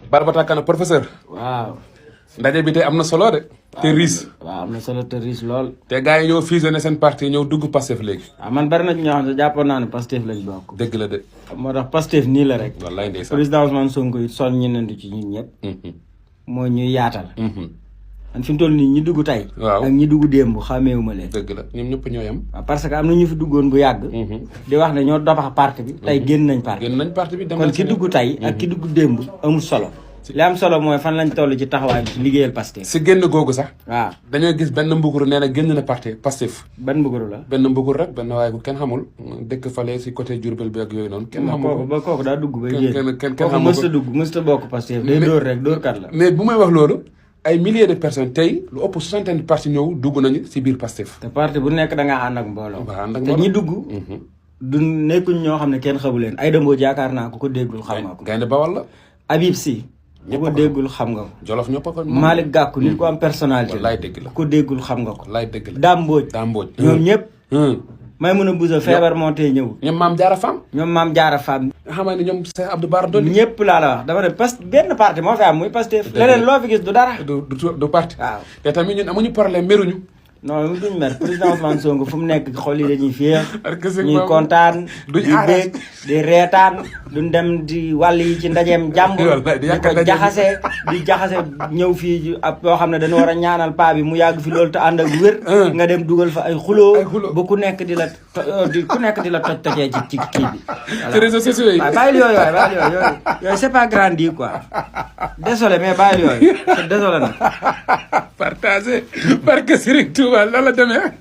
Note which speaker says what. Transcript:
Speaker 1: Barbata Kane professeur.
Speaker 2: waaw.
Speaker 1: ndaje bi tey am na solo de. te riis.
Speaker 2: waaw am na solo te riis lool.
Speaker 1: te gars yi ñëw fusionné seen parti ñëw dugg Pastef léegi.
Speaker 2: waaw man bari na ci ñoo xam ne jàppoon naa ne Pastef lañ bokk.
Speaker 1: dëgg la de.
Speaker 2: moo tax Pastef nii la rek.
Speaker 1: wallaay ndeysaan
Speaker 2: président Ousmane Sonko it son ñeneen ci ñun ñëpp. moo ñuy yaatal. man fi mu toll nii ñi dugg tey.
Speaker 1: waaw
Speaker 2: ak ñi dugg démb xàmmeewuma leen.
Speaker 1: dëgg la ñoom ñëpp ñoo yem.
Speaker 2: waaw parce que am na ñu fi duggoon bu yàgg. di wax ne ñoo dobax parti bi. tey génn nañ parti
Speaker 1: génn nañ parti bi dem
Speaker 2: kon ki dugg tey ak ki dugg démb amul solo. li am solo mooy fan lañ toll ci taxawaay bi ci liggéeyal Pastef.
Speaker 1: si génn googu sax.
Speaker 2: waaw
Speaker 1: dañoo gis benn mbuguru nee na génn na parti Pastef.
Speaker 2: ban mbuguru la.
Speaker 1: benn mbuguru rek benn waaye bu kenn xamul dëkk fale si côté Diourbel bi ak yooyu noonu. kenn xamul ko
Speaker 2: ba kooku daa dugg ba génn.
Speaker 1: kenn
Speaker 2: kooku
Speaker 1: xamul
Speaker 2: mësta dugg mësta bokk Pastef day dóor rek dóor kat la.
Speaker 1: mais bu may wax loolu ay milliers de personnes tey lu ëpp soixantaine de parti ñëw dugg nañu si biir Pastef.
Speaker 2: te parti bu nekk da ngaa ànd ak mbooloo.
Speaker 1: waaw ànd ak
Speaker 2: te ñi dugg. du nekkuñ ñoo xam ne kenn xamu leen ay dëmboo jaakaar naa ku ko déggul xam nga ko.
Speaker 1: Gaynde Bawal la.
Speaker 2: Habib Sy. ku ko déggul xam nga ko.
Speaker 1: Jolof ñëpp ko.
Speaker 2: Malick Gakou nit ku am personnalité.
Speaker 1: wallaay dëgg la
Speaker 2: ku ko déggul xam nga ko.
Speaker 1: wallaay dëgg la
Speaker 2: Dame Mbodj.
Speaker 1: Dame Mbodj.
Speaker 2: ñoom ñëpp. Maïmouna Bousso feebar moo tee ñëw.
Speaker 1: ñoom Maam Jaara Fam.
Speaker 2: ñoom Maam Jaara Fam.
Speaker 1: nga xam ne ñoom Cheikh Abdou Bara Dolly.
Speaker 2: ñëpp laa la wax dama ne parce que benn parti moo fi am muy Pastef. leneen loo fi gis du dara.
Speaker 1: du parti.
Speaker 2: waaw
Speaker 1: te tamit ñun amuñu problème meruñu.
Speaker 2: non duñ mer président Ousmane Sonko fu mu nekk xol yi dañuy féex.
Speaker 1: parce que
Speaker 2: ñuy kontaan.
Speaker 1: duñ
Speaker 2: di bég di reetaan. duñ dem di wàll yi ci ndajeem jàmbur. di ko jaxase ñëw fii ab yoo xam ne dañu war a ñaanal paa bi mu yàgg fi loolu te ànd ak wér. nga dem dugal fa ay xuloo. ba ku nekk di la toj tojee ci kii bi.
Speaker 1: ci réseaux sociaux yi.
Speaker 2: waaw bàyyil yooyu c'est pas grandi quoi. désolé mais bàyyil yooyu c'est désolé nag.
Speaker 1: partagé parce que Serigne Touba la demee